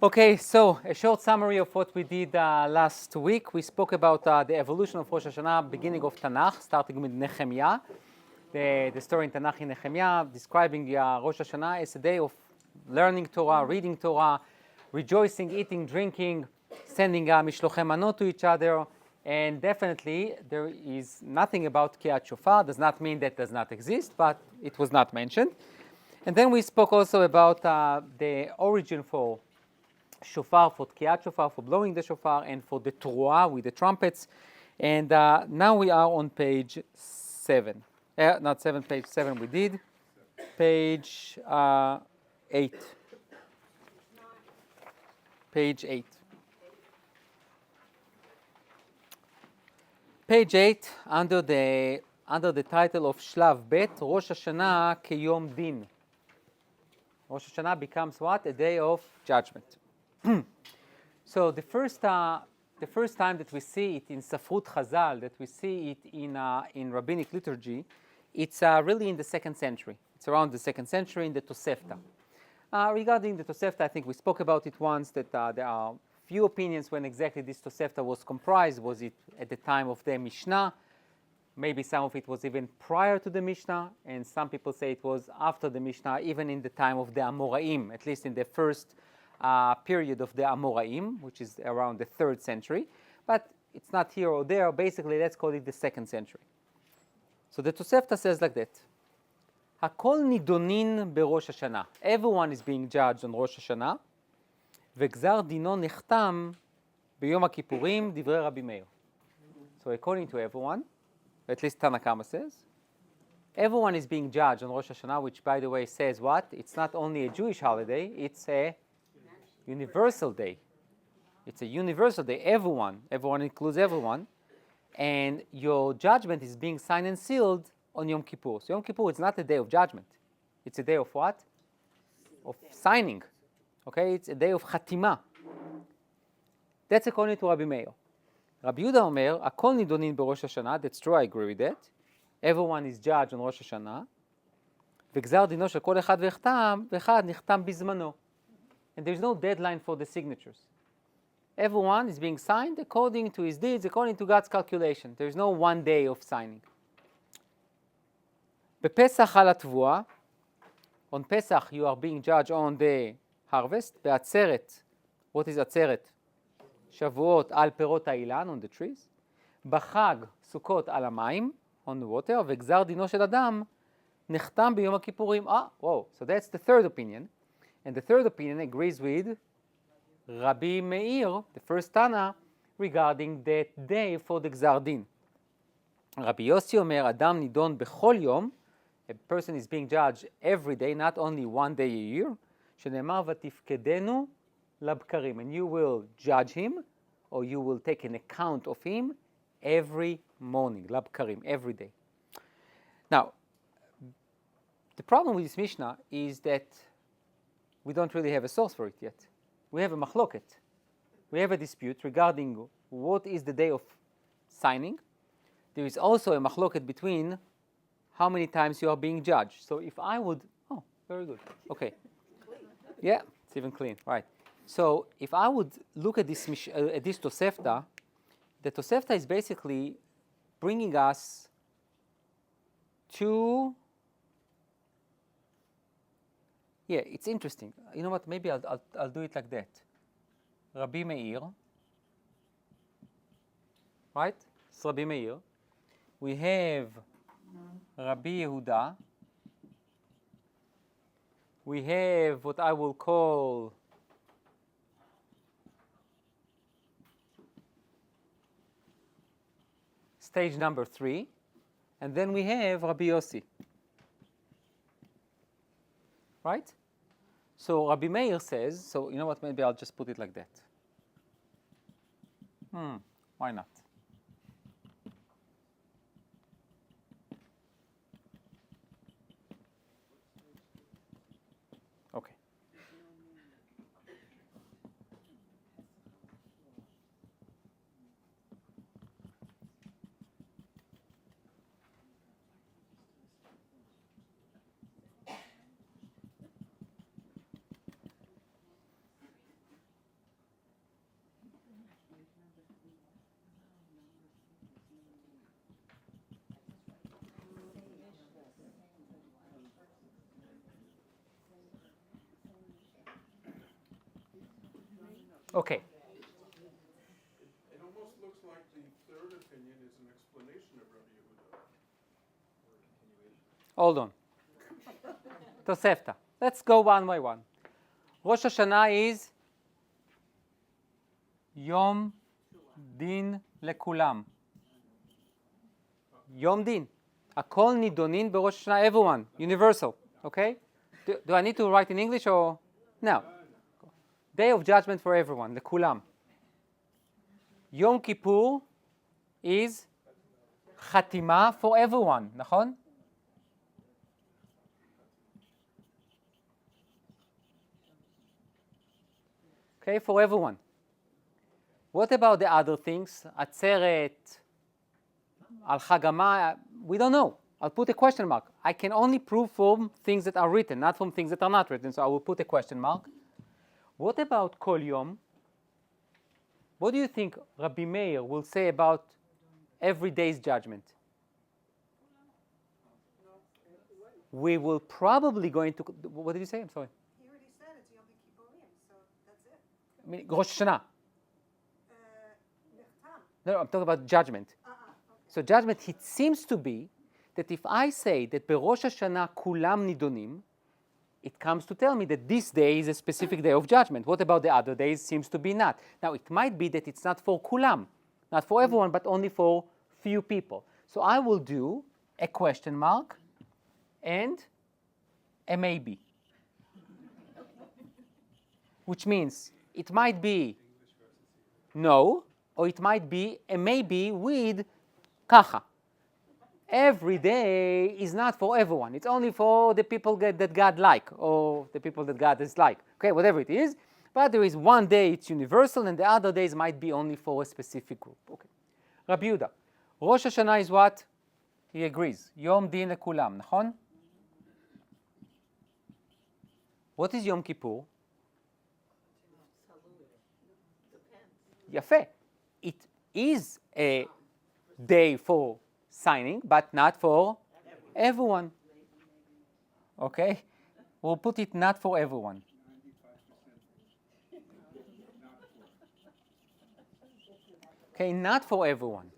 Okay, so a short summary of what we did last week. We spoke about the evolution of Rosh Hashanah, beginning of Tanach, starting with Nehemiah, the story in Tanach in Nehemiah, describing Rosh Hashanah as a day of learning Torah, reading Torah, rejoicing, eating, drinking, sending mishlochei manot to each other, and definitely there is nothing about Tkiat Shofar. Does not mean that does not exist, but it was not mentioned. And then we spoke also about the origin for shofar, for Tkiat Shofar, for blowing the shofar, and for the TORAH with the trumpets. And now we are on page 7. Not 7, page 7 we did. Page 8. Page 8. Page 8, under the title of Shlav Bet, Rosh Hashanah Keyom Din. Rosh Hashanah becomes what? A day of judgment. So the first time that we see it in Safrut Chazal, that we see it in rabbinic liturgy, it's really in the 2nd century. It's around the 2nd century in the Tosefta. Regarding the Tosefta, I think we spoke about it once, that there are few opinions when exactly this Tosefta was comprised. Was it at the time of the Mishnah? Maybe some of it was even prior to the Mishnah, and some people say it was after the Mishnah, even in the time of the Amoraim, at least in the first period of the Amoraim, which is around the 3rd century. But it's not here or there. Basically, let's call it the 2nd century. So the Tosefta says like that. Hakol nidonin beRosh Hashanah. Everyone is being judged on Rosh Hashanah. V'gzar dino nechtam b'yom HaKippurim divrei Rabbi Meir. So according to everyone, at least Tanach says, everyone is being judged on Rosh Hashanah, which, by the way, says what? It's not only a Jewish holiday, it's a universal day. It's a universal day. Everyone includes everyone. And your judgment is being signed and sealed on Yom Kippur. So Yom Kippur is not a day of judgment. It's a day of what? Of signing. Okay, it's a day of Chatima. That's according to Rabbi Meir. Rabbi Yehuda Omer, Akol nidonin beRosh Hashanah. That's true, I agree with that. Everyone is judged on Rosh Hashanah. וגזר דינו של כל אחד ואחד נחתם בזמנו. And there's no deadline for the signatures. Everyone is being signed according to his deeds, according to God's calculation. There's no one day of signing. בפסח על התבואה, on Pesach you are being judged on the harvest. בעצרת, what is עצרת? שבועות על פירות האילן, on the trees. בחג, סוכות על המים, on the water. וגזר דינו של אדם נחתם ביום הכיפורים. Whoa, so that's the 3rd opinion. And the 3rd opinion agrees with Rabbi Meir, the first Tana, regarding that day for the Gzar Din. Rabbi Yossi Omer, Adam nidon bechol yom, a person is being judged every day, not only one day a year, שנאמר ותפקדנו לבקרים, and you will judge him, or you will take an account of him every morning, לבקרים, every day. Now, the problem with this Mishnah is that we don't really have a source for it yet. We have a machloket. We have a dispute regarding what is the day of signing. There is also a machloket between how many times you are being judged. So if I would, very good, okay. Yeah, it's even clean, right. So if I would look at this Tosefta, the Tosefta is basically bringing us to, yeah, it's interesting. You know what, maybe I'll do it like that. Rabbi Meir, right? It's Rabbi Meir. We have Rabbi Yehuda. We have what I will call stage number 3. And then we have Rabbi Yossi. Right? So Rabbi Meir says, so you know what, maybe I'll just put it like that. Why not? Okay. Okay. It almost looks like the third opinion is an explanation of Rabbi Yehuda. Hold on. Tosefta. Let's go one by one. Rosh Hashanah is Yom Din Lekulam. Yom Din. Akol nidonin beRosh Hashanah, everyone, universal. Okay? Do I need to write in English or? No. Day of judgment for everyone, Lekulam. Yom Kippur is Chatima for everyone, נכון? Okay, for everyone. What about the other things? Atzeret, Al Chagama, we don't know. I'll put a question mark. I can only prove from things that are written, not from things that are not written, so I will put a question mark. What about Kol Yom? What do you think Rabbi Meir will say about every day's judgment? We will probably going to, what did you say? I'm sorry. He already said it's Yom Kippurim, so that's it. I mean, Rosh Hashanah. Nechtam. No, I'm talking about judgment. Okay. So judgment, it seems to be that if I say that beRosh Hashanah kulam nidonim, it comes to tell me that this day is a specific day of judgment. What about the other days? Seems to be not. Now, it might be that it's not for kulam, not for everyone, but only for few people. So I will do a question mark and a maybe. Which means it might be no, or it might be a maybe with kacha. Every day is not for everyone. It's only for the people that God like, or the people that God dislike. Okay, whatever it is. But there is one day it's universal, and the other days might be only for a specific group. Okay. Rabbi Yehuda, Rosh Hashanah is what? He agrees. Yom Din Lekulam, נכון? What is Yom Kippur? Yafeh. It is a day for signing, but not for everyone. Okay? We'll put it not for everyone. Okay, not for everyone.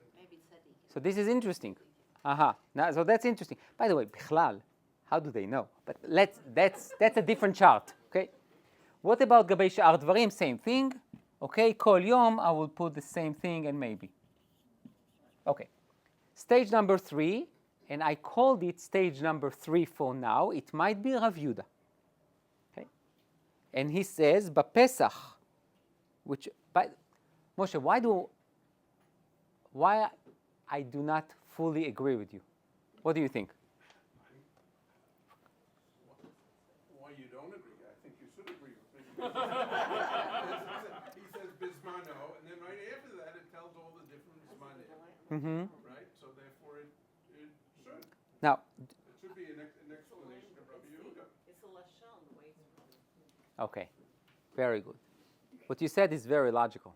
So this is interesting. Now, so that's interesting. By the way, Bichlal, how do they know? But that's a different chart. Okay? What about Gabei Sha'ar Dvarim? Same thing. Okay, Kol Yom, I will put the same thing and maybe. Okay. Stage number 3, and I called it stage number 3 for now. It might be Rav Yehuda. Okay? And he says, Bapesach, which, but Moshe, why I do not fully agree with you? What do you think? Why you don't agree? I think you should agree with me. He says Bismano, and then right after that it tells all the different Bismanim. Right? So therefore it should. Now, It should be an explanation of Rabbi Yehuda. It's a lashon, the way it's okay, very good. What you said is very logical,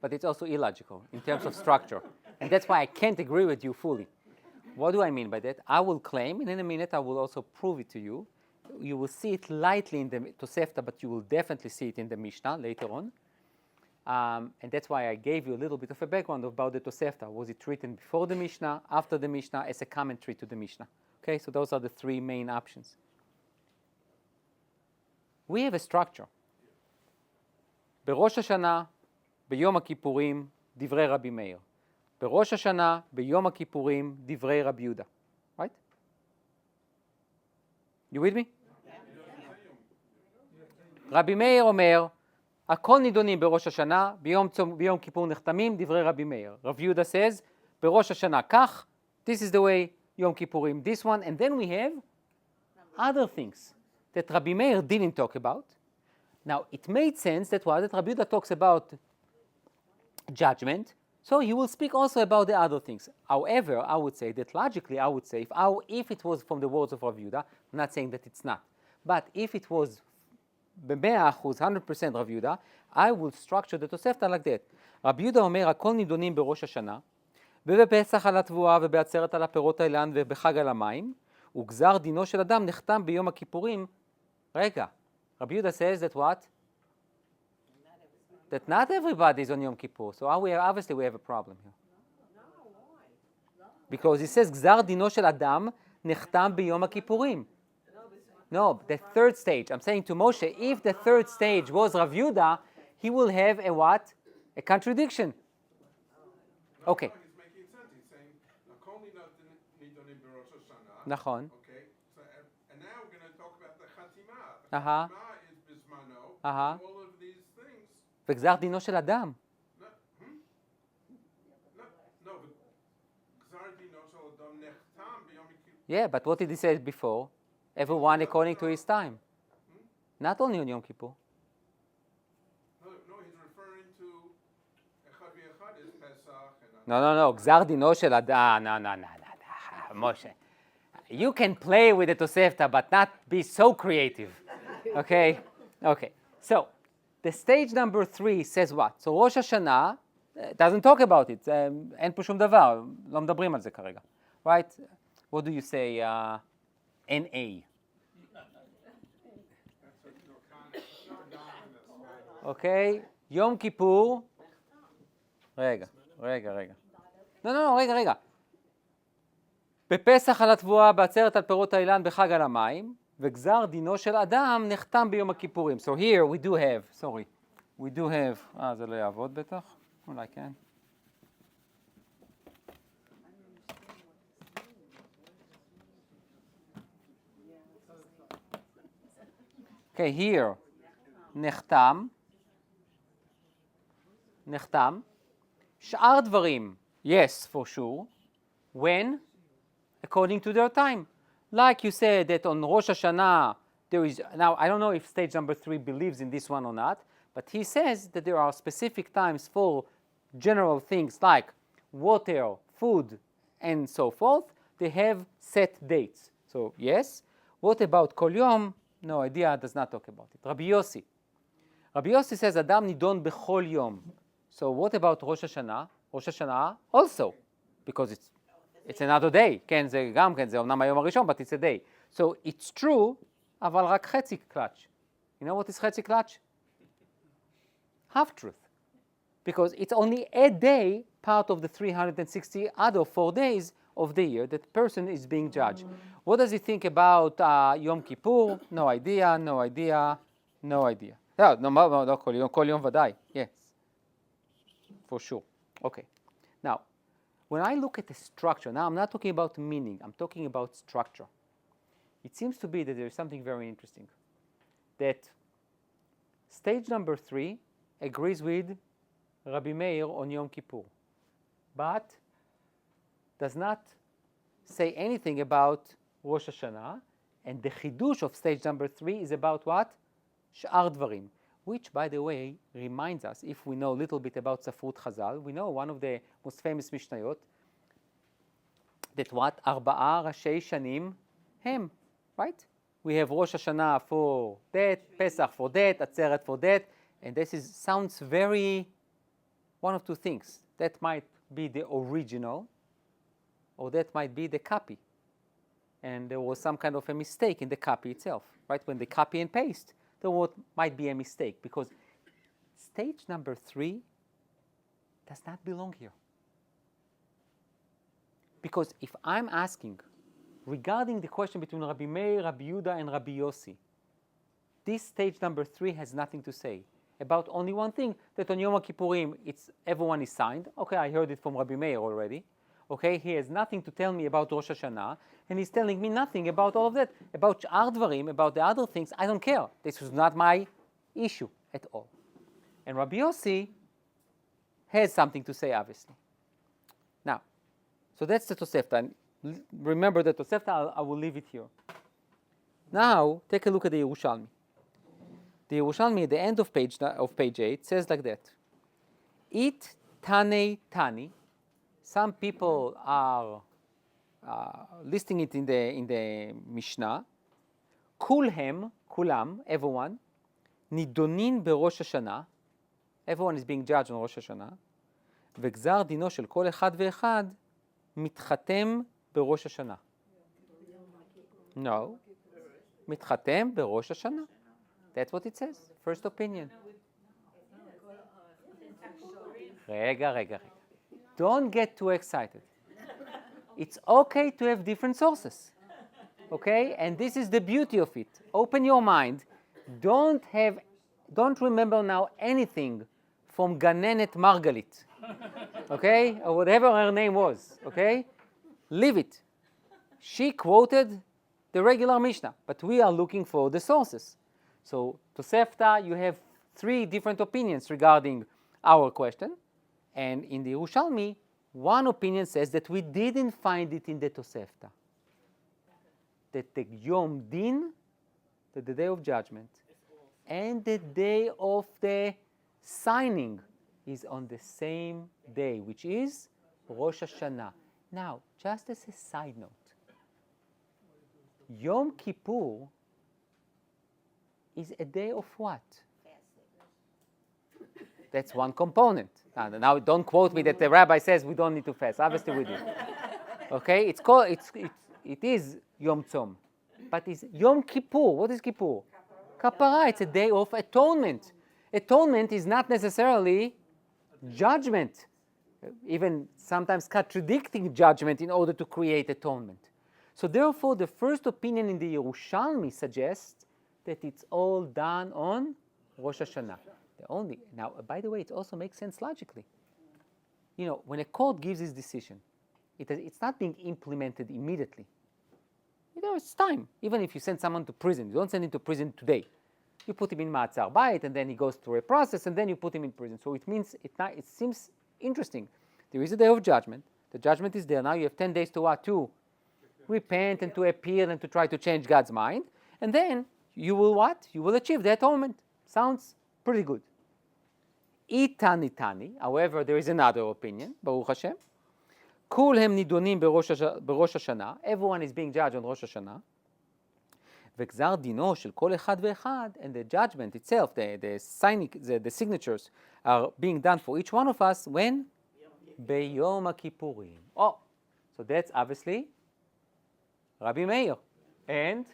but it's also illogical in terms of structure. And that's why I can't agree with you fully. What do I mean by that? I will claim, and in a minute I will also prove it to you. You will see it lightly in the Tosefta, but you will definitely see it in the Mishnah later on. And that's why I gave you a little bit of a background about the Tosefta. Was it written before the Mishnah, after the Mishnah, as a commentary to the Mishnah? Okay, so those are the 3 main options. We have a structure. בראש השנה, ביום הכיפורים, דברי רבי מאיר. בראש השנה, ביום הכיפורים, דברי רבי יהודה. Right? You with me? רבי מאיר אומר, הכל נידונים בראש השנה, ביום כיפור נחתמים, דברי רבי מאיר. רבי יהודה says, בראש השנה כך, this is the way יום כיפורים, this one, and then we have other things that Rabbi Meir didn't talk about. Now, it made sense that Rabbi Yehuda talks about judgment, so he will speak also about the other things. However, I would say that logically, if it was from the words of Rabbi Yehuda, I'm not saying that it's not, but if it was 100% Rabbi Yehuda, I would structure the Tosefta like that. Rabbi Yehuda אומר, הכל נידונים בראש השנה, ובפסח על התבואה ובעצרת על הפירות האילן ובחג על המים, וגזר דינו של אדם נחתם ביום הכיפורים. רגע, Rabbi Yehuda says that what? that not everybody is on Yom Kippur. So obviously we have a problem here. Because it says, גזר דינו של אדם נחתם ביום הכיפורים. No, the third stage. I'm saying to Moshe, if the third stage was Rav Yehuda, he will have a what? A contradiction. Okay. No, he's making sense. He's saying, "Kol nidonim b'Rosh Hashana." נכון. Okay. So, and now we're going to talk about the Chatima. The Uh-huh. Chatima is Bismano. Uh-huh. All of these things. וגזר דינו של אדם. No, no, but Gzar Dino Shel Adam Nechtam b'Yom Kippur. Yeah, but what did he say before? Everyone according to his time. Not only on Yom Kippur. No, he's referring to Echad v'Echad is Pesach and. No. גזר דינו של אדם. No. Moshe. You can play with the Tosefta, but not be so creative. Okay? Okay. So, the stage number 3 says what? So, ראש השנה doesn't talk about it. אין פה שום דבר. לא מדברים על זה כרגע. Right? What do you say? NA. אוקיי, יום כיפור, רגע. לא, רגע. בפסח על התבואה, בעצרת על פירות האילן, בחג על המים, וגזר דינו של אדם נחתם ביום הכיפורים. So here we do have, זה לא יעבוד בטח, אולי כן. Okay, here, נחתם. שאר דברים, yes, for sure. When? According to their time. Like you said that on Rosh Hashanah, there is, now I don't know if stage number 3 believes in this one or not, but he says that there are specific times for general things like water, food, and so forth. They have set dates. So yes. What about Kol Yom? No idea, does not talk about it. Rabbi Yossi says, Adam nidon bechol yom. So what about Rosh Hashanah? Rosh Hashanah also, because it's another day. כן, זה גם כן, זה אומנם היום הראשון, but it's a day. So it's true, אבל רק חצי קלאץ'. You know what is חצי קלאץ'? Half truth. Because it's only a day, part of the 360 other 4 days of the year that person is being judged. What does he think about Yom Kippur? No idea. No, כל יום ודאי. Yes. For sure. Okay. Now, when I look at the structure, now I'm not talking about meaning, I'm talking about structure. It seems to be that there is something very interesting. That stage number 3 agrees with Rabbi Meir on Yom Kippur, but does not say anything about Rosh Hashanah, and the chidush of stage number 3 is about what? Sh'ar dvarim, which, by the way, reminds us, if we know a little bit about Safrut Chazal, we know one of the most famous Mishnayot, that what? Arba'a Rashei Shanim Hem, right? We have Rosh Hashanah for that, Pesach for that, Atzeret for that, and this sounds very, one of two things. That might be the original, or that might be the copy. And there was some kind of a mistake in the copy itself, right? When they copy and paste, there might be a mistake, because stage number 3 does not belong here. Because if I'm asking regarding the question between Rabbi Meir, Rabbi Yehuda, and Rabbi Yossi, this stage number 3 has nothing to say about only one thing, that on Yom Kippurim everyone is signed. Okay, I heard it from Rabbi Meir already. Okay, he has nothing to tell me about Rosh Hashanah, and he's telling me nothing about all of that. About Sh'ar Dvarim, about the other things, I don't care. This was not my issue at all. And Rabbi Yossi has something to say, obviously. Now, so that's the Tosefta. And remember the Tosefta, I will leave it here. Now, take a look at the Yerushalmi. The Yerushalmi at the end of page 8 says like that. It Tanei Tani. Some people are listing it in the Mishnah. Kulhem, kulam, everyone. Nidonin beRosh Hashana. Everyone is being judged on Rosh Hashanah. וגזר דינו של כל אחד ואחד מתחתם בראש השנה. No. מתחתם בראש השנה. That's what it says. First opinion. רגע. Don't get too excited. It's okay to have different sources. Okay? And this is the beauty of it. Open your mind. Don't remember now anything from Ganenet Margalit. Okay? Or whatever her name was. Okay? Leave it. She quoted the regular Mishnah, but we are looking for the sources. So, Tosefta, you have 3 different opinions regarding our question. And in the Yerushalmi, one opinion says that we didn't find it in the Tosefta. That the Yom Din, the day of judgment, and the day of the signing is on the same day, which is Rosh Hashanah. Now, just as a side note, Yom Kippur is a day of what? That's one component. Now don't quote me that the rabbi says we don't need to fast. Obviously we do. Okay? It is Yom Tzom. But it's Yom Kippur. What is Kippur? Kapara. It's a day of atonement. Atonement is not necessarily judgment. Even sometimes contradicting judgment in order to create atonement. So therefore, the first opinion in the Yerushalmi suggests that it's all done on Rosh Hashanah. Now, by the way, it also makes sense logically. You know, when a court gives its decision, it's not being implemented immediately. You know, it's time. Even if you send someone to prison, you don't send him to prison today. You put him in Ma'atzar Bayit, and then he goes through a process, and then you put him in prison. So it means, it seems interesting. There is a day of judgment. The judgment is there. Now you have 10 days to what? To repent and to appeal and to try to change God's mind. And then you will what? You will achieve the atonement. Sounds pretty good. Itani, however, there is another opinion, Baruch Hashem. כולם נידונים בראש השנה, everyone is being judged on ראש השנה, וגזר דינו של כל אחד ואחד, and the judgment itself, the signatures are being done for each one of us, when? ביום הכיפורים. Oh, so that's obviously Rabbi Meir and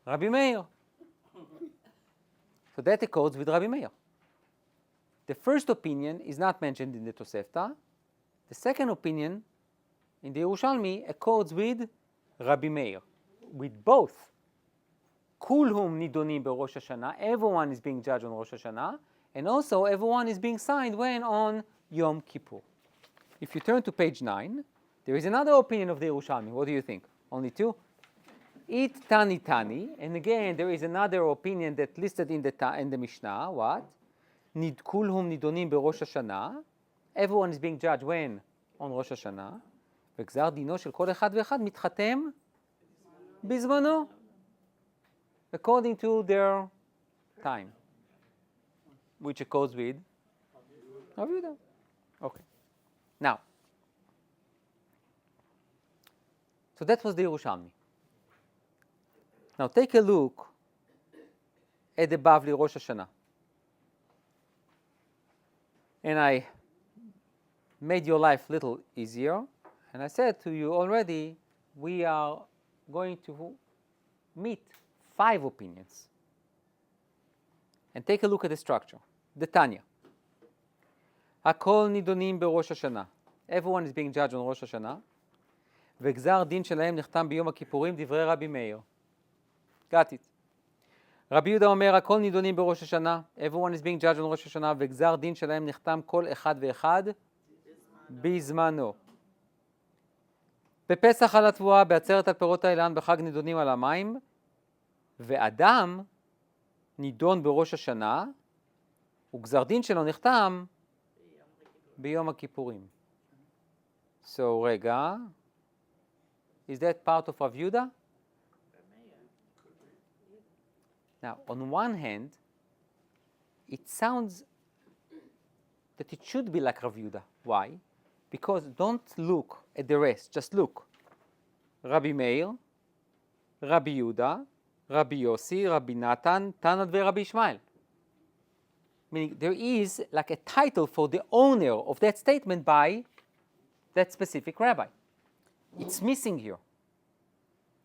Rabbi Meir. So that accords with Rabbi Meir. The first opinion is not mentioned in the Tosefta. The second opinion in the Yerushalmi accords with Rabbi Meir, with both. Kulhum nidonim beRosh Hashanah, everyone is being judged on Rosh Hashanah, and also everyone is being signed when? On Yom Kippur. If you turn to page 9, there is another opinion of the Yerushalmi. What do you think? Only 2? It Tani, and again there is another opinion that listed in the Mishnah. What? Kulhum nidonim beRosh Hashanah. Everyone is being judged when? On Rosh Hashanah. וגזר דינו של כל אחד ואחד מתחתם בזמנו. According to their time. Which accords with Rav Yehuda. Okay. Now. So that was the Yerushalmi. Now take a look at the Bavli Rosh Hashanah. And I made your life a little easier. And I said to you already, we are going to meet 5 opinions. And take a look at the structure. The Tanya. הכל נידונים בראש השנה. Everyone is being judged on ראש השנה. וגזר דין שלהם נחתם ביום הכיפורים, דברי רבי מאיר. Got it. רבי יהודה אומר, הכל נידונים בראש השנה. Everyone is being judged on ראש השנה. וגזר דין שלהם נחתם כל אחד ואחד בזמנו. בפסח על התבואה, בעצרת על פירות האילן, בחג נידונים על המים, ואדם נידון בראש השנה, וגזר דין שלו נחתם ביום הכיפורים. So, רגע, is that part of Rav Yehuda? Now, on one hand, it sounds that it should be like Rav Yehuda. Why? Because don't look at the rest, just look. Rabbi Meir, Rabbi Yehuda, Rabbi Yossi, Rabbi Natan, Tanach Rabbi Ishmael. Meaning there is like a title for the owner of that statement by that specific rabbi. It's missing here.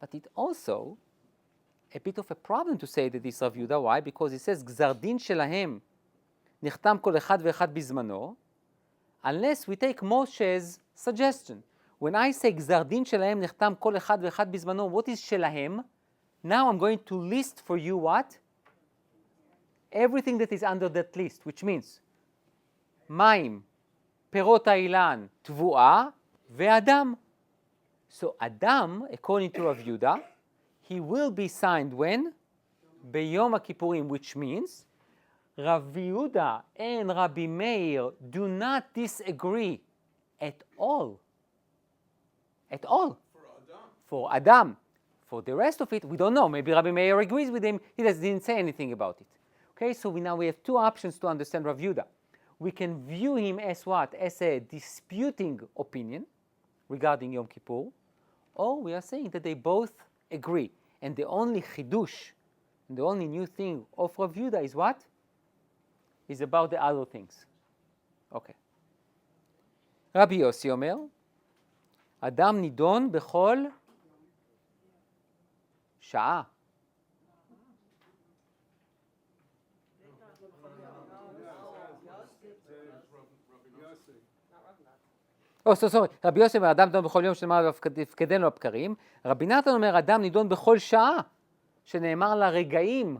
But it also a bit of a problem to say that this Rav Yehuda. Why? Because it says גזר דין שלהם נחתם כל אחד ואחד בזמנו, unless we take Moshe's suggestion. When I say גזר דין שלהם נחתם כל אחד ואחד בזמנו, what is שלהם? Now I'm going to list for you what? Everything that is under that list, which means מים, פירות האילן, תבואה ואדם. So Adam, according to Rav Yehuda, he will be signed when? ביום הכיפורים, which means Rav Yehuda and Rabbi Meir do not disagree at all. At all. For Adam. For the rest of it, we don't know. Maybe Rabbi Meir agrees with him. He didn't say anything about it. Okay, so now we have two options to understand Rav Yehuda. We can view him as what? As a disputing opinion regarding Yom Kippur, or we are saying that they both agree. And the only chidush, the only new thing of Rav Yehuda is what? Is about the other things. Okay. Rabbi Yossi אומר, אדם נידון בכל שעה. sorry. רבי יוסי אומר, אדם נידון בכל יום שנאמר והפקדנו הבקרים. רבי נתן אומר, אדם נידון בכל שעה, שנאמר לרגעים,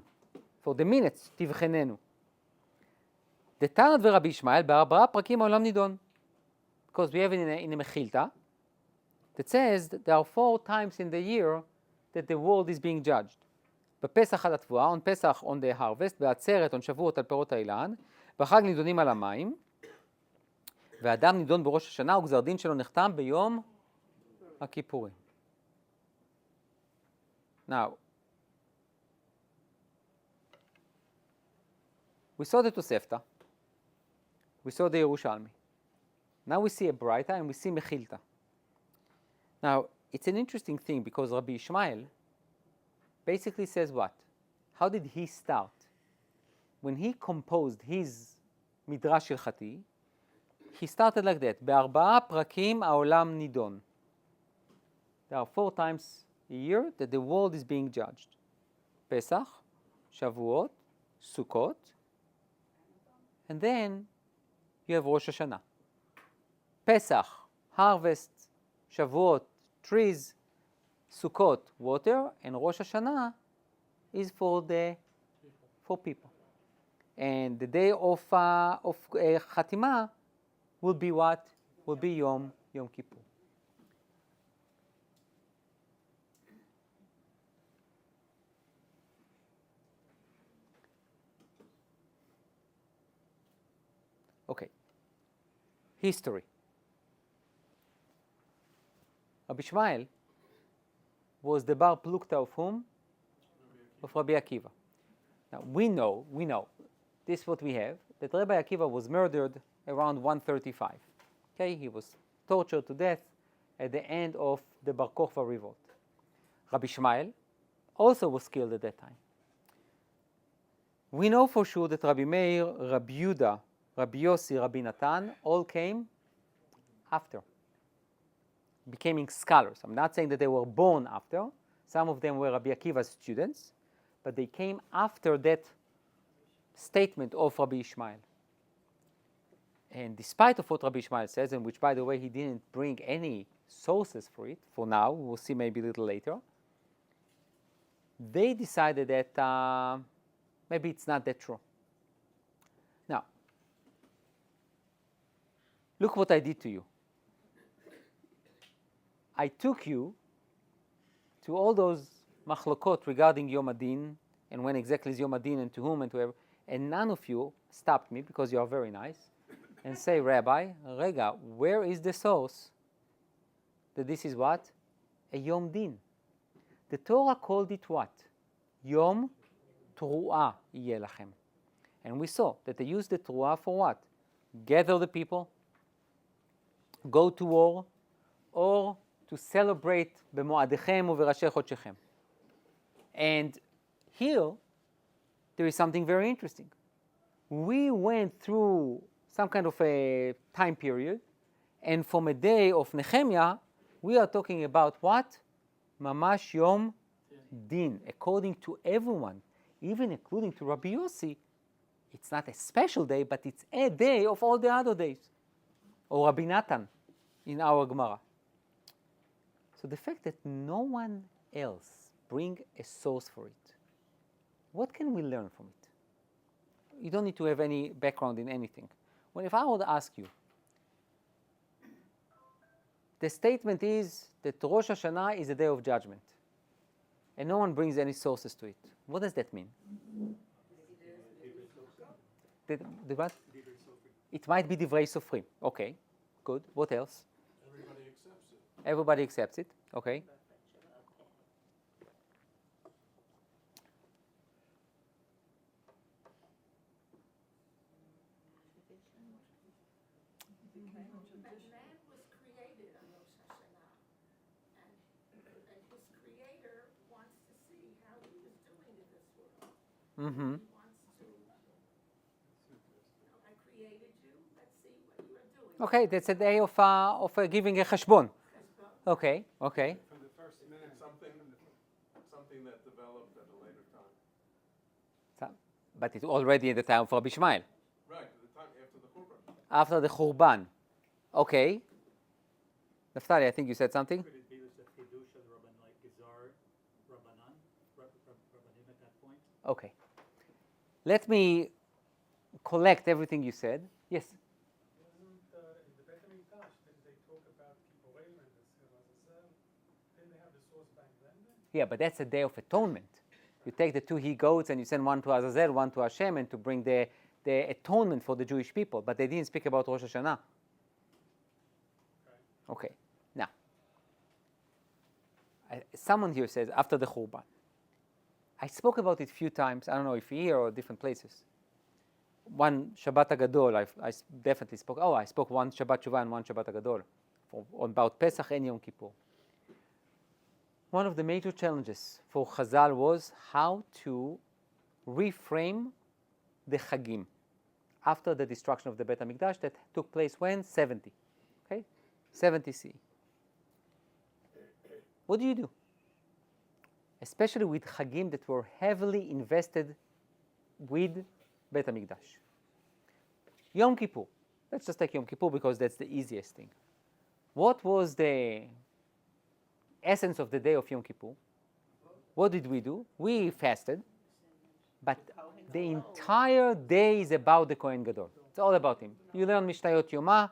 for the minutes, תבחננו. דתנת ורבי ישמעאל, בארבעה פרקים העולם נידון. Because we have in a Mechilta, that says that there are 4 times in the year that the world is being judged. בפסח על התבואה, on פסח on the harvest, בעצרת on שבועות על פירות האילן, בחג נידונים על המים, ואדם נידון בראש השנה, וגזר דין שלו נחתם ביום הכיפורים. Now, we saw the Tosefta, we saw the Yerushalmi. Now we see a Braita and we see Mechilta. Now, it's an interesting thing because Rabbi Ishmael basically says what? How did he start? When he composed his Midrash Hilchati, he started like that. בארבעה פרקים העולם נידון. There are 4 times a year that the world is being judged. Pesach, Shavuot, Sukkot, and then you have Rosh Hashanah. Pesach, harvest, Shavuot, trees, Sukkot, water, and Rosh Hashanah is for people. And the day of Chatimah will be what? Will be Yom Kippur. Okay. History. Rabbi Ishmael was the bar plukta of whom? Of Rabbi Akiva. Now we know, this is what we have, that Rabbi Akiva was murdered around 135. Okay, he was tortured to death at the end of the Bar Kokhba revolt. Rabbi Ishmael also was killed at that time. We know for sure that Rabbi Meir, Rabbi Yehuda, Rabbi Yossi, Rabbi Natan all came after, becoming scholars. I'm not saying that they were born after. Some of them were Rabbi Akiva's students, but they came after that statement of Rabbi Ishmael. And despite of what Rabbi Ishmael says, and which, by the way, he didn't bring any sources for it, for now, we'll see maybe a little later, they decided that maybe it's not that true. Now, look what I did to you. I took you to all those machlokot regarding Yom Adin, and when exactly is Yom Adin, and to whom, and to whoever, and none of you stopped me, because you are very nice, and say, Rabbi, Rega, where is the source that this is what? A Yom Din. The Torah called it what? Yom TORAH yeh lachem. And we saw that they used the TORAH for what? Gather the people, go to war, or to celebrate b'moadechem u'v'rashei chodshechem. And here, there is something very interesting. We went through some kind of a time period, and from a day of Nehemiah, we are talking about what? Mamash Yom Din. According to everyone, even including to Rabbi Yossi, it's not a special day, but it's a day of all the other days. or Rabbi Natan in our Gemara. So the fact that no one else bring a source for it, what can we learn from it? You don't need to have any background in anything. Well, if I would ask you, the statement is that Rosh Hashanah is a day of judgment, and no one brings any sources to it. What does that mean? The what? It might be Divrei Sofrim. Okay, good. What else? Everybody accepts it. Everybody accepts it. Okay. Man was created on Rosh Hashanah, and his creator wants to see how he is doing in this world. Mm-hmm. He wants to, I created you, let's see what you are doing. Okay, that's a day of giving a cheshbon. Okay, okay. From the first minute, something that developed at a later time. But it's already at the time of Rabbi Ishmael. Right, at the time after the Churban. After the Churban. Okay. Naftali, I think you said something? Could it be the Chidush of Rabban, like Gizar, Rabbanim at that point? Okay. Let me collect everything you said. Yes? In the Beit HaMikdash, didn't they talk about Kippurim and the Sir Didn't they have the source back then? Yeah, but that's a day of atonement. You take the two he-goats and you send one to Azazel, one to Hashem, and to bring the atonement for the Jewish people. But they didn't speak about Rosh Hashanah. Okay. Now, someone here says, after the Churban. I spoke about it a few times. I don't know if here or different places. One Shabbat HaGadol, I definitely spoke. I spoke one Shabbat Shuvah and one Shabbat HaGadol about Pesach and Yom Kippur. One of the major challenges for Chazal was how to reframe the Chagim after the destruction of the Beit HaMikdash that took place when? 70. Okay? 70 CE. What do? Especially with Chagim that were heavily invested with Beit HaMikdash. Yom Kippur. Let's just take Yom Kippur because that's the easiest thing. What was the essence of the day of Yom Kippur? What did we do? We fasted, but the entire day is about the Kohen Gadol. It's all about him. You learn Mishnayot Yomah,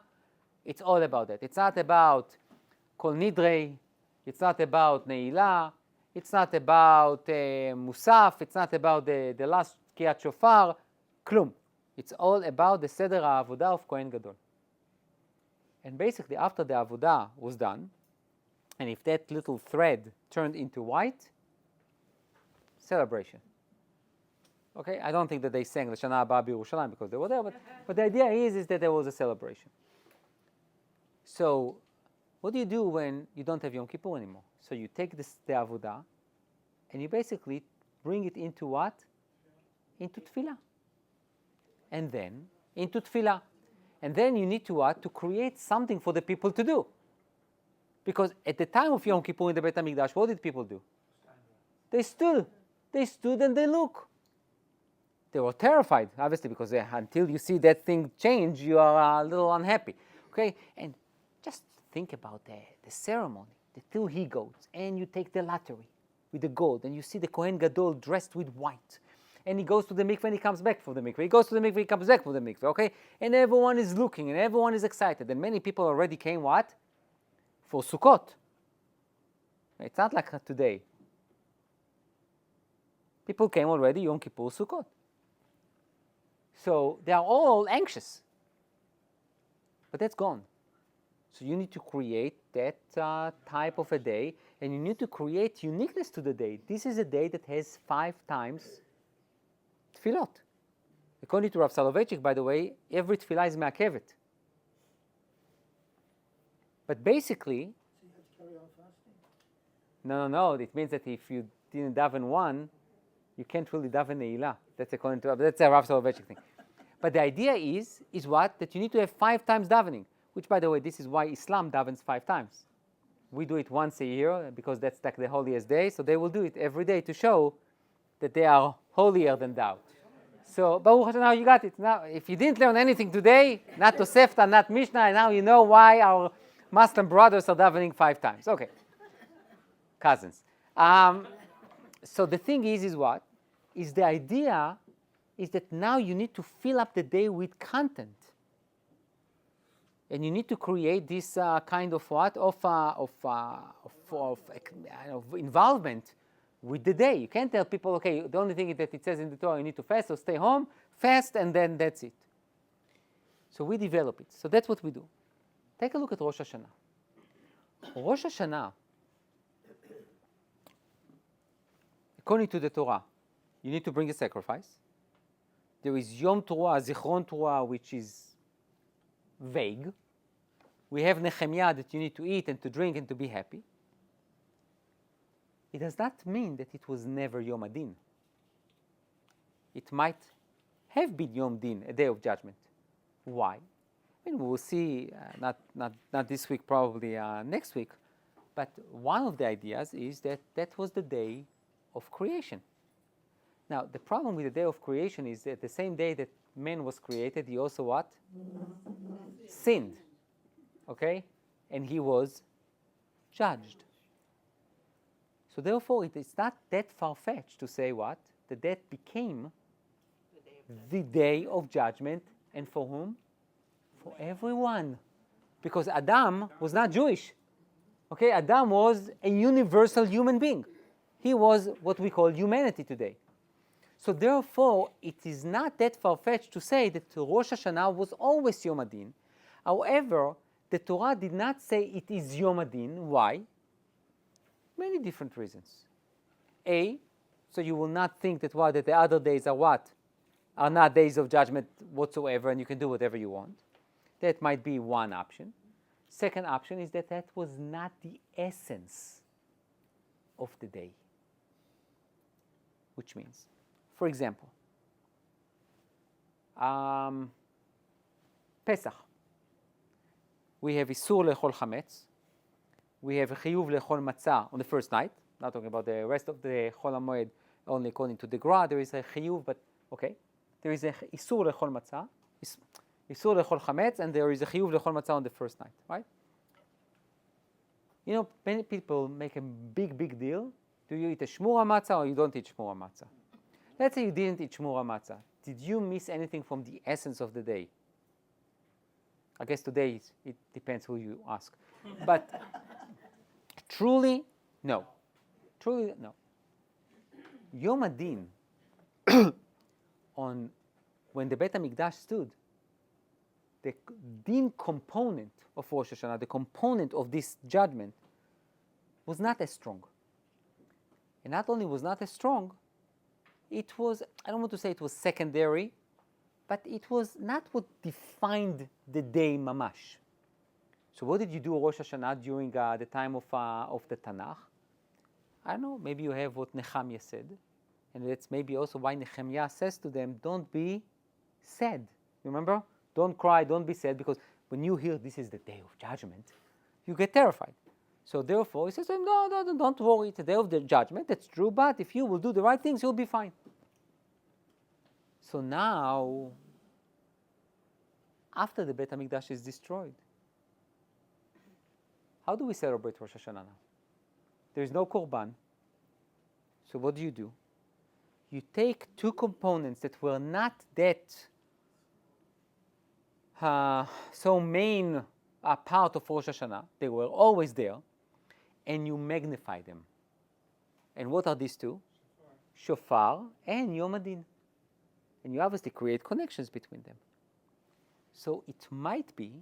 it's all about that. It's not about Kol Nidrei, it's not about Ne'ilah, it's not about Musaf, it's not about the last Kriyat Shofar, Klum. It's all about the Seder HaAvodah of Kohen Gadol. And basically, after the Avodah was done, and if that little thread turned into white, celebration. Okay, I don't think that they sang L'Shana Haba B'Yerushalayim because they were there, but the idea is that there was a celebration. So, what do you do when you don't have Yom Kippur anymore? So you take the Avodah, and you basically bring it into what? Into Tefillah. And then, into Tefillah. And then you need to what? To create something for the people to do. Because at the time of Yom Kippur in the Beit HaMikdash, what did people do? They stood and they look. They were terrified, obviously, because until you see that thing change, you are a little unhappy. Okay? And just think about the ceremony, the two he-goats, and you take the lottery with the gold, and you see the Kohen Gadol dressed with white. And he goes to the mikveh and he comes back from the mikveh. He goes to the mikveh, he comes back from the mikveh, okay? And everyone is looking and everyone is excited. And many people already came what? For Sukkot. It's not like today. People came already Yom Kippur, Sukkot. So they are all anxious. But that's gone. So you need to create that type of a day, and you need to create uniqueness to the day. This is a day that has 5 times tefillot. According to Rav Soloveitchik, by the way, every tefillah is me'akevet. But basically, So you have to carry on fasting? no. It means that if you didn't daven one, you can't really daven Ne'ilah. That's according to that's a Rav Soloveitchik thing. But the idea is what? That you need to have 5 times davening. Which, by the way, this is why Islam davens 5 times. We do it once a year because that's like the holiest day. So they will do it every day to show that they are holier than thou. So, Baruch Hashem, now you got it. Now, if you didn't learn anything today, not Tosefta, not Mishnah, now you know why our Muslim brothers are davening 5 times. Okay. Cousins. So the thing is what? Is the idea is that now you need to fill up the day with content. And you need to create this kind of what? Of involvement with the day. You can't tell people, okay, the only thing that it says in the Torah, you need to fast, so stay home, fast, and then that's it. So we develop it. So that's what we do. Take a look at Rosh Hashanah. Rosh Hashanah, according to the Torah, you need to bring a sacrifice. There is Yom Torah, Zichron Torah, which is vague. We have Nehemiah that you need to eat and to drink and to be happy. It does not mean that it was never Yom Adin. It might have been Yom Din, a day of judgment. Why? I mean, we will see, not this week, probably next week, but one of the ideas is that that was the day of creation. Now, the problem with the day of creation is that the same day that man was created, he also what? Sinned. Okay? And he was judged. So therefore, it is not that far-fetched to say what? That that became the day of judgment. And for whom? For everyone. Because Adam was not Jewish. Okay? Adam was a universal human being. He was what we call humanity today. So therefore, it is not that far-fetched to say that Rosh Hashanah was always Yom Adin. However, the Torah did not say it is Yom Adin. Why? Many different reasons. A, so you will not think that that the other days are what? Are not days of judgment whatsoever, and you can do whatever you want. That might be one option. Second option is that that was not the essence of the day. Which means, for example, Pesach. We have Isur lechol chametz. We have a chiyuv lechol matzah on the first night. Not talking about the rest of the Chol HaMoed, only according to the Gra. There is a chiyuv, but okay. There is a Isur lechol matzah, Isur lechol chametz, and there is a chiyuv lechol matzah on the first night, right? You know, many people make a big deal. Do you eat a shmura matzah or you don't eat shmura matzah? Let's say you didn't eat shmura matzah. Did you miss anything from the essence of the day? I guess today it depends who you ask. But truly, no. Truly, no. Yom Adin, when the Beit HaMikdash stood, the din component of Rosh Hashanah, the component of this judgment, was not as strong. And not only was not as strong, it was, I don't want to say it was secondary, but it was not what defined the day mamash. So what did you do Rosh Hashanah during the time of the Tanach? I don't know, maybe you have what Nehemiah said, and that's maybe also why Nehemiah says to them, don't be sad. Remember? Don't cry, don't be sad, because when you hear this is the day of judgment, you get terrified. So therefore, he says, no, don't worry, it's the day of the judgment, that's true, but if you will do the right things, you'll be fine. So now, after the Beit HaMikdash is destroyed, how do we celebrate Rosh Hashanah now? There is no Korban. So what do? You take two components that were not that so main part of Rosh Hashanah, they were always there, and you magnify them. And what are these two? Shofar and Yom Adin. And you obviously create connections between them. So it might be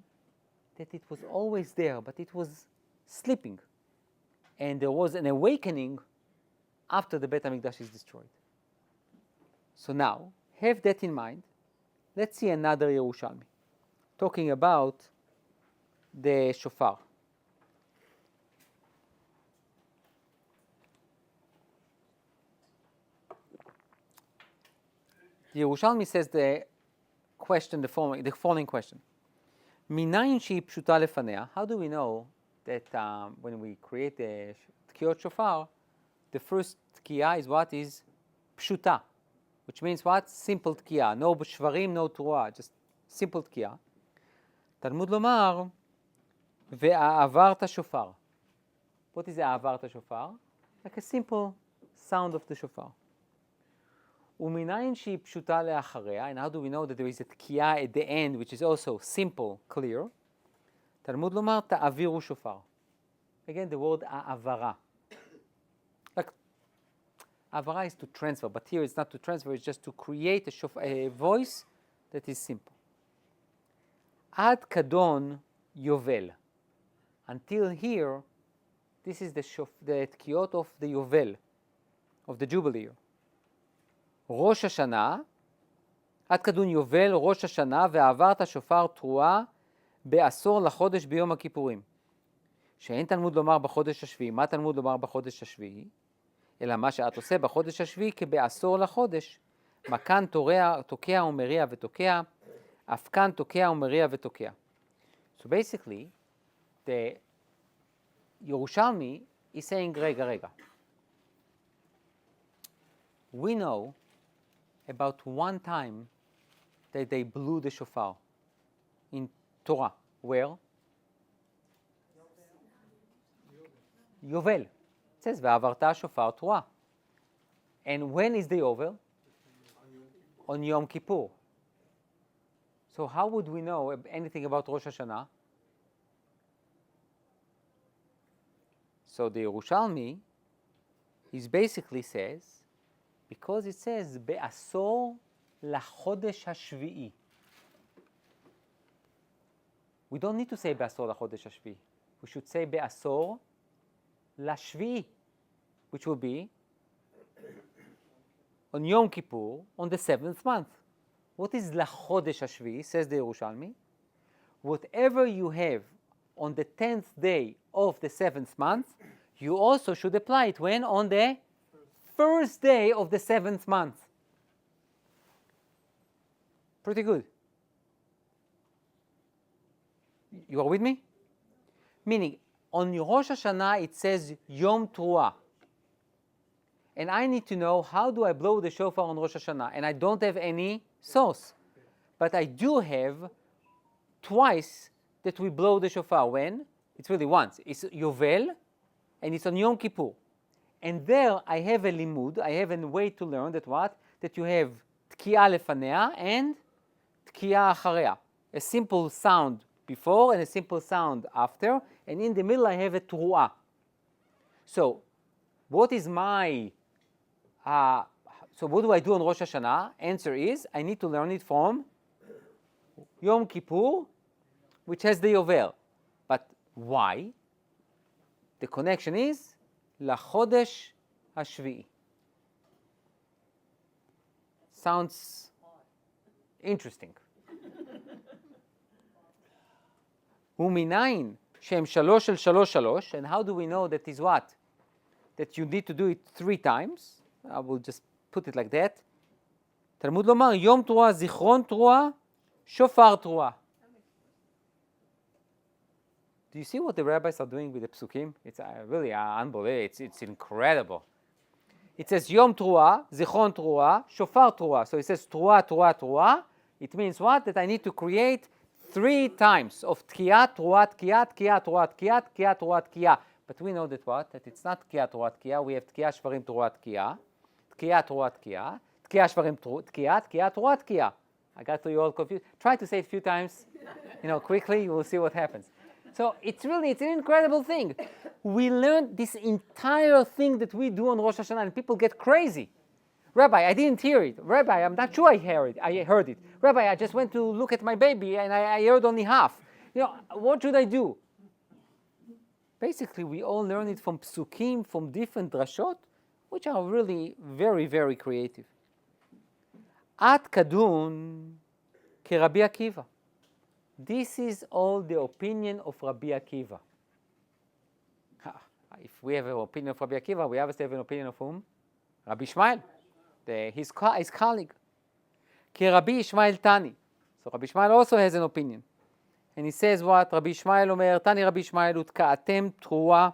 that it was always there, but it was sleeping. And there was an awakening after the Beit HaMikdash is destroyed. So now, have that in mind. Let's see another Yerushalmi, talking about the shofar. The Yerushalmi says the following question. Minayin shehi pshuta lefanea. How do we know that when we create the tkiyot shofar, the first tkiya is what is pshuta? which means what? Simple תקיעה. No שברים, no תרועה, just simple תקיעה. תלמוד לומר, והעברת שופר. What is העברת שופר? Like a simple sound of the shofar. ומניין שהיא פשוטה לאחריה, and how do we know that there is a תקיעה at the end, which is also simple, clear? תלמוד לומר, תעבירו שופר. Again, the word העברה. Like, העברה is to transfer, but here it's not to transfer, it's just to create a voice that is simple. עד כדון יובל. Until here, this is the תקיעות of the יובל, of the jubilee year. ראש השנה, עד כדון יובל, ראש השנה, ועברת שופר תרועה בעשור לחודש ביום הכיפורים. שאין תלמוד לומר בחודש השביעי. מה תלמוד לומר בחודש השביעי? אלא מה שאת עושה בחודש השביעי כבעשור לחודש. מה כאן תוקע ומריע ותוקע, אף כאן תוקע ומריע ותוקע. So basically, the Yerushalmi is saying, רגע. We know about one time that they blew the shofar in Torah. Where? Yovel. It says, ועברת שופר תרועה. And when is the Yovel? On Yom Kippur. So how would we know anything about Rosh Hashanah? So the Yerushalmi is basically says, because it says, בעשור לחודש השביעי. We don't need to say בעשור לחודש השביעי. We should say בעשור לשביעי, which will be on Yom Kippur, on the 7th month. What is לחודש השביעי, says the Yerushalmi? Whatever you have on the 10th day of the 7th month, you also should apply it when? On the first day of the 7th month. Pretty good. You are with me? Meaning, on Rosh Hashanah it says Yom Teruah. And I need to know how do I blow the shofar on Rosh Hashanah. And I don't have any source. But I do have twice that we blow the shofar. When? It's really once. It's Yovel and it's on Yom Kippur. And there I have a limud, I have a way to learn that what? That you have תקיעה לפניה and תקיעה אחריה. A simple sound before and a simple sound after, and in the middle I have a תרועה. So, what is my, so what do I do on Rosh Hashanah? Answer is, I need to learn it from Yom Kippur, which has the Yovel. But why? The connection is לחודש השביעי. Sounds interesting. ומניין שהם שלוש של שלוש, and how do we know that is what? That you need to do it 3 times. I will just put it like that. תלמוד לומר, יום תרועה, זיכרון תרועה, שופר תרועה. Do you see what the rabbis are doing with the psukim? It's really unbelievable. It's incredible. It says Yom Teruah, Zichron Teruah, Shofar Teruah. So it says Teruah, Teruah, Teruah. It means what? That I need to create 3 times of Tkiah, Teruah, Tkiah, Tkiah, Teruah, Tkiah, Tkiah, Teruah, Tkiah. But we know that what? That it's not Tkiah, Teruah, Tkiah. We have Tkiah, Shvarim, Teruah, Tkiah, Tkiah, Teruah, Tkiah, Tkiah, Shvarim, Tkiah, Tkiah, Teruah, Tkiah. I got you all confused. Try to say it a few times, quickly. You will see what happens. So it's an incredible thing. We learned this entire thing that we do on Rosh Hashanah, and people get crazy. Rabbi, I didn't hear it. Rabbi, I'm not sure I heard it. Rabbi, I just went to look at my baby and I heard only half. What should I do? Basically, we all learn it from psukim, from different drashot, which are really very, very creative. At kadun כרבי עקיבא. This is all the opinion of Rabbi Akiva. If we have an opinion of Rabbi Akiva, we obviously have an opinion of whom? Rabbi Ishmael, his colleague. Ki Rabbi Ishmael Tani. So Rabbi Ishmael also has an opinion. And he says what? Rabbi Ishmael אומר, Tani Rabbi Ishmael, ותקעתם תרועה,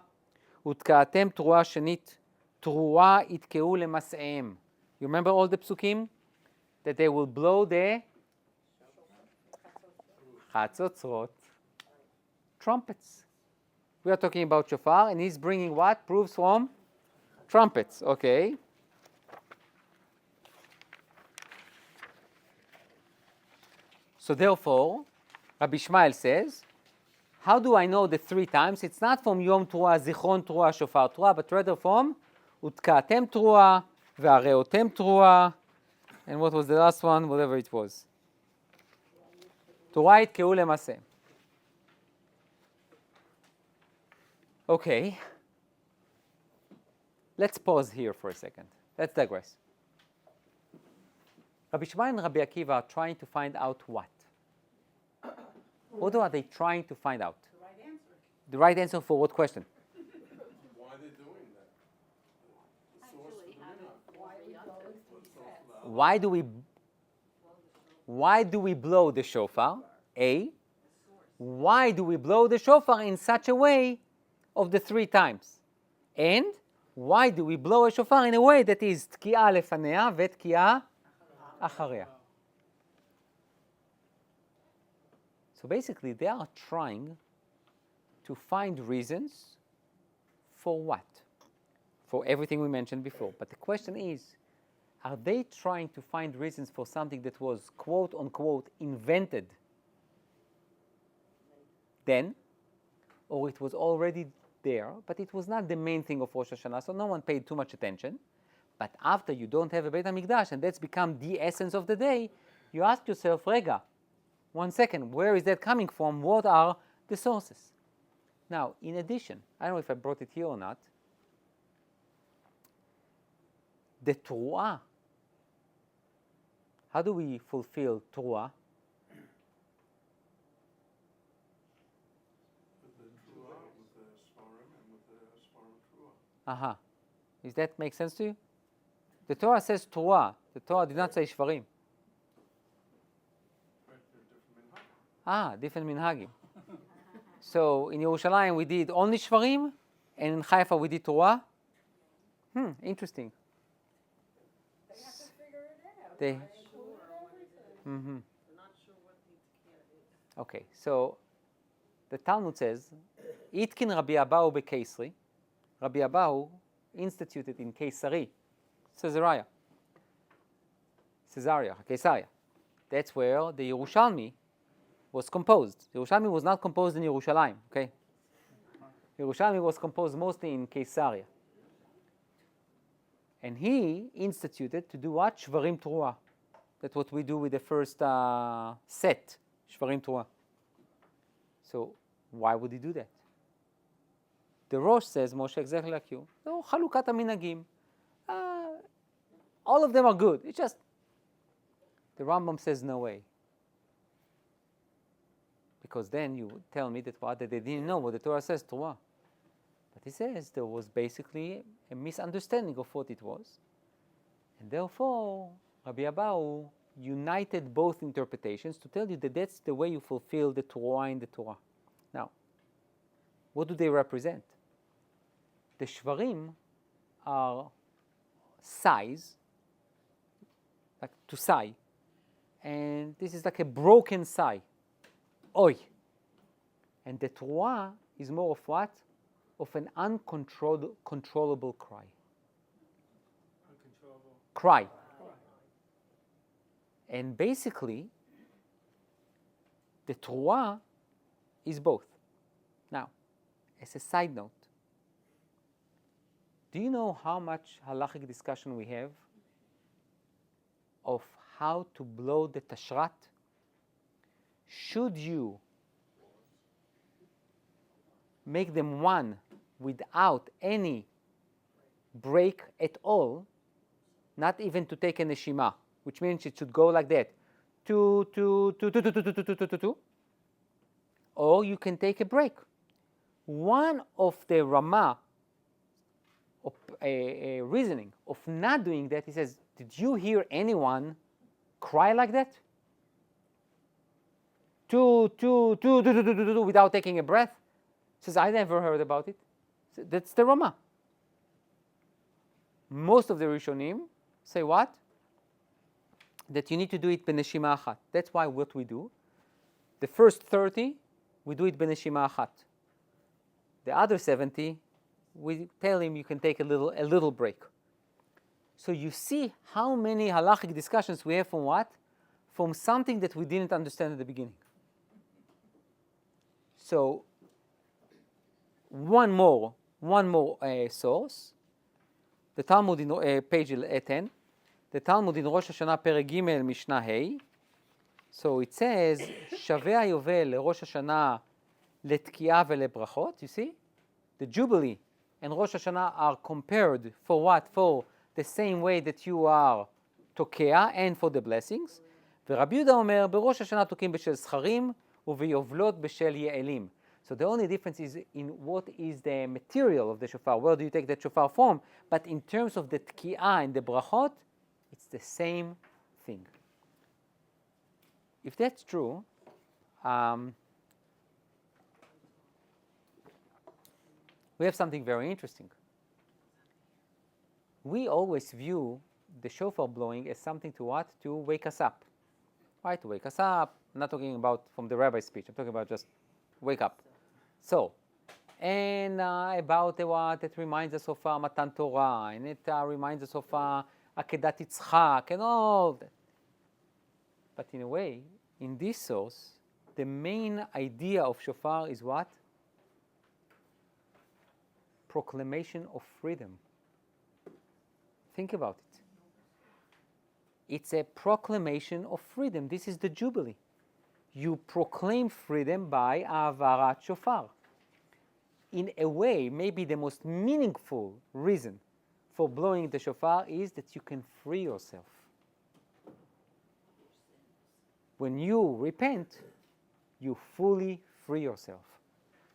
ותקעתם תרועה שנית, תרועה יתקעו למסעיהם. You remember all the psukim? that they will blow the Chatzotzrot trumpets. We are talking about shofar, and he's bringing what? Proofs from trumpets. Okay. So therefore, Rabbi Ishmael says, how do I know the 3 times? It's not from Yom Teruah, Zichron Teruah, Shofar Teruah, but rather from Utka'atem Teruah, Ve'areotem Teruah, and what was the last one? Whatever it was. Torah Yitkeu Lemaseh. Okay. Let's pause here for a second. Let's digress. Rabbi Shimon and Rabbi Akiva are trying to find out what? What are they trying to find out? The right answer. The right answer for what question? Why are they doing that? The source for the minhag. Why do we blow the shofar? A. Why do we blow the shofar in such a way of the 3 times? And why do we blow a shofar in a way that is tki'a lefanea ve'tki'a acharea? So basically, they are trying to find reasons for what? For everything we mentioned before. But the question is, are they trying to find reasons for something that was quote unquote invented then, or it was already there, but it was not the main thing of Rosh Hashanah, so no one paid too much attention. But after you don't have a Beit HaMikdash, and that's become the essence of the day, you ask yourself, Rega, 1 second, where is that coming from? What are the sources? Now, in addition, I don't know if I brought it here or not, the TORAH. How do we fulfill TORAH? With the Truah, with the Svarim, and with the Svarim Truah. Aha. Does that make sense to you? The Torah says TORAH. The Torah did not say Shvarim. Right, they're different minhagim. Different minhagim. So in Yerushalayim we did only Shvarim, and in Haifa we did Torah. Interesting. They have to figure it out. They. Include everything. Okay, so the Talmud says, Itkin Rabbi Abahu beKaisri. Rabbi Abahu instituted in Caesarea. Caesarea. That's where the Yerushalmi was composed. Yerushalmi was not composed in Yerushalayim, okay? Yerushalmi was composed mostly in Caesarea. And he instituted to do what? Shvarim Teruah. That's what we do with the first set, Shvarim Teruah. So why would he do that? The Rosh says, Moshe, exactly like you. No, Chalukat HaMinhagim. All of them are good. It's just, the Rambam says no way. Because then you would tell me that they didn't know what the Torah says, Torah. But he says there was basically a misunderstanding of what it was. And therefore, Rabbi Abahu united both interpretations to tell you that that's the way you fulfill the Torah in the Torah. Now, what do they represent? The Shvarim are sighs, like to sigh. And this is like a broken sigh. Oi. And the Torah is more of what? Of an uncontrollable cry. Uncontrollable. Cry. And basically, the Torah is both. Now, as a side note, do you know how much halachic discussion we have of how to blow the tashrat? Should you make them one without any break at all, not even to take a neshima, which means it should go like that, two, or you can take a break. One of the Ramah of a reasoning of not doing that, he says, did you hear anyone cry like that? Without taking a breath? He says, I never heard about it. So that's the Ramah. Most of the Rishonim say what? that you need to do it b'neshima achat. That's why what we do, the first 30, we do it b'neshima achat. The other 70, we tell him you can take a little break. So you see how many halachic discussions we have from what? From something that we didn't understand at the beginning. So one more source, the Talmud in page 10, the Talmud in Rosh Hashana Perek Gimel Mishnah Hey. So it says, Shaveh HaYovel LeRosh Hashana LeTkiah VeLeBrachot. You see? The Jubilee and Rosh Hashana are compared for what? For the same way that you are Tokea and for the blessings. ורבי יהודה אומר, בראש השנה תוקים בשל זכרים וביובלות בשל יעלים. So the only difference is in what is the material of the shofar, where do you take that shofar from, but in terms of the tki'ah and the brachot, it's the same thing. If that's true, we have something very interesting. We always view the shofar blowing as something to what? To wake us up. Right, to wake us up. I'm not talking about from the rabbi's speech. I'm talking about just wake up. So, and about what it reminds us of Matan Torah, and it reminds us of Akedat Yitzchak, and all that. But in a way, in this source, the main idea of shofar is what? Proclamation of freedom. Think about it. It's a proclamation of freedom. This is the Jubilee. You proclaim freedom by Avarat Shofar. In a way, maybe the most meaningful reason for blowing the shofar is that you can free yourself. When you repent, you fully free yourself.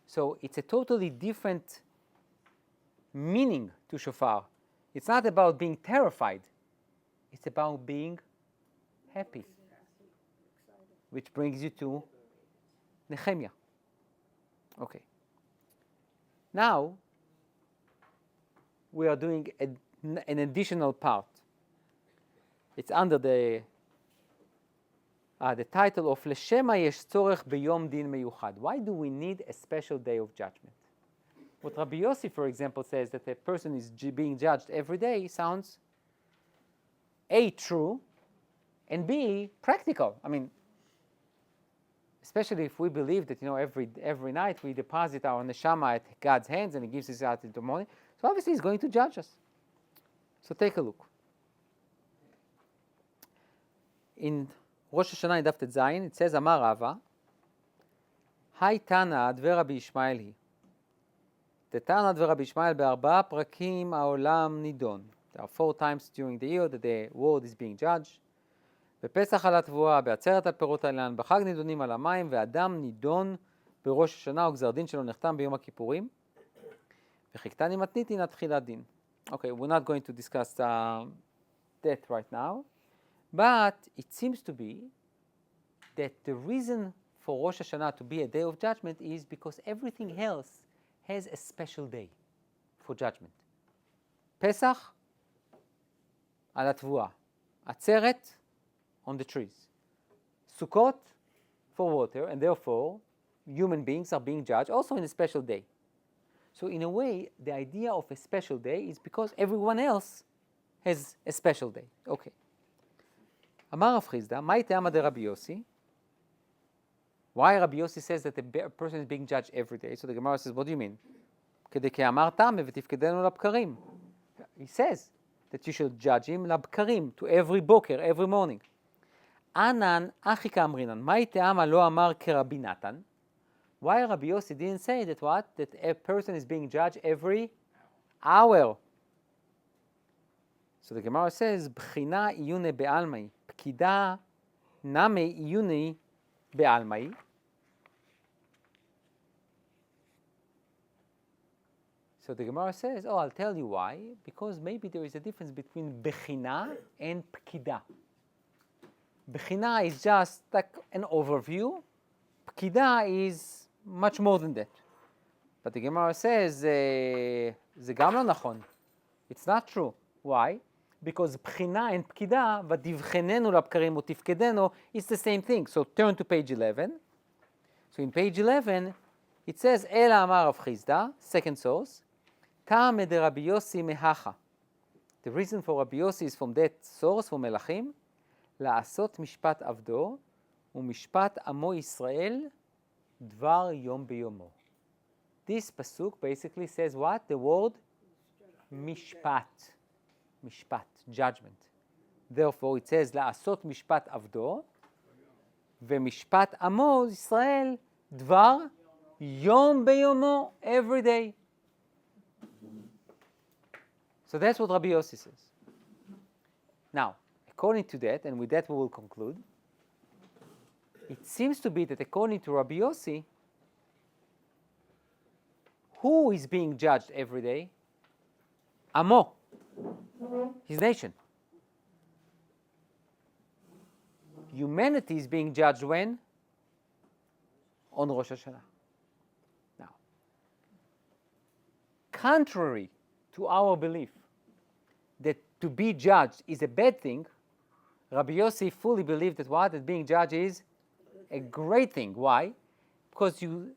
So it's a totally different meaning to shofar. It's not about being terrified. It's about being happy. Which brings you to Nehemiah. Okay. Now, we are doing an additional part. It's under the title of Leshema yesh tzorech b'yom din meyuchad. Why do we need a special day of judgment? What Rabbi Yossi, for example, says that a person is being judged every day sounds A, true, and B, practical. I mean, especially if we believe that, every night we deposit our neshama at God's hands and He gives us out in the morning. So obviously He's going to judge us. So take a look. In Rosh Hashana in Daf Tet Zayin, it says, Amar Rava, Hai Tana Adver Rabbi Ishmael hi. The Tana Adver Rabbi Ishmael בארבעה פרקים העולם נידון. There are 4 times during the year that the world is being judged. בפסח על התבואה, בעצרת על פירות האילן, בחג נידונים על המים, ואדם נידון בראש השנה, וגזר דין שלו נחתם ביום הכיפורים. וחיכתני מתניתין עד תחילת דין. Okay, we're not going to discuss that right now, but it seems to be that the reason for Rosh Hashanah to be a day of judgment is because everything else has a special day for judgment. Pesach, על התבואה. עצרת, on the trees. Sukkot, for water, and therefore human beings are being judged also in a special day. So in a way, the idea of a special day is because everyone else has a special day. Okay. אמר רב חיסדא, מהי טעמא דרבי יוסי? Why Rabbi Yossi says that a person is being judged every day? So the Gemara says, what do you mean? כדי כאמר תמא ותפקדנו לבקרים. He says that you should judge him לבקרים, to every boker, every morning. אנן אחי כאמרינן, מהי טעמא לא אמר כרבי נתן? Why Rabbi Yossi didn't say that what? That a person is being judged every hour. So the Gemara says, בחינה עיוני בעלמאי, פקידה נמי עיוני בעלמאי. So the Gemara says, I'll tell you why. Because maybe there is a difference between bechina and pkida. Bechina is just like an overview. Pkida is much more than that. But the Gemara says, זה גם לא נכון. It's not true. Why? because בחינה and פקידה, ותבחננו לבקרים ותפקדנו, it's the same thing. So turn to page 11. So in page 11, it says, אלא אמר רב חיסדא, second source, טעם דרבי יוסי מהכה. The reason for Rabbi Yossi is from that source, from מלכים, לעשות משפט עבדו, ומשפט עמו ישראל, דבר יום ביומו. This pasuk basically says what? The word mishpat. Mishpat, judgment. Therefore it says לעשות משפט עבדו, ומשפט עמו ישראל, דבר יום ביומו, every day. So that's what Rabbi Yossi says. Now, according to that, and with that we will conclude, it seems to be that according to Rabbi Yossi, who is being judged every day? Amo, his nation. Humanity is being judged when? On Rosh Hashanah. Now, contrary to our belief that to be judged is a bad thing, Rabbi Yossi fully believed that what? That being judged is a great thing. Why? Because you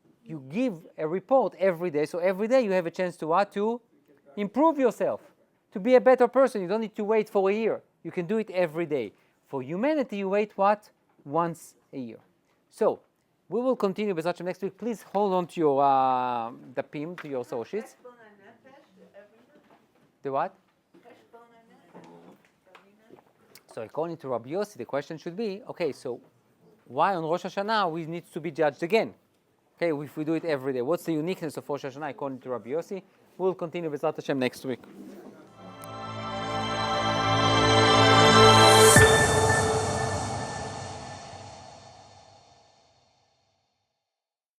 give a report every day, so every day you have a chance to what? To improve yourself, to be a better person. You don't need to wait for a year. You can do it every day. For humanity, you wait what? Once a year. So, we will continue with Hashem next week. Please hold on to your dapim, to your source sheets. The what? So according to Rabbi Yossi, the question should be, okay, so why on Rosh Hashanah we need to be judged again? Okay, if we do it every day, what's the uniqueness of Rosh Hashanah according to Rabbi Yossi? We'll continue with Hashem next week.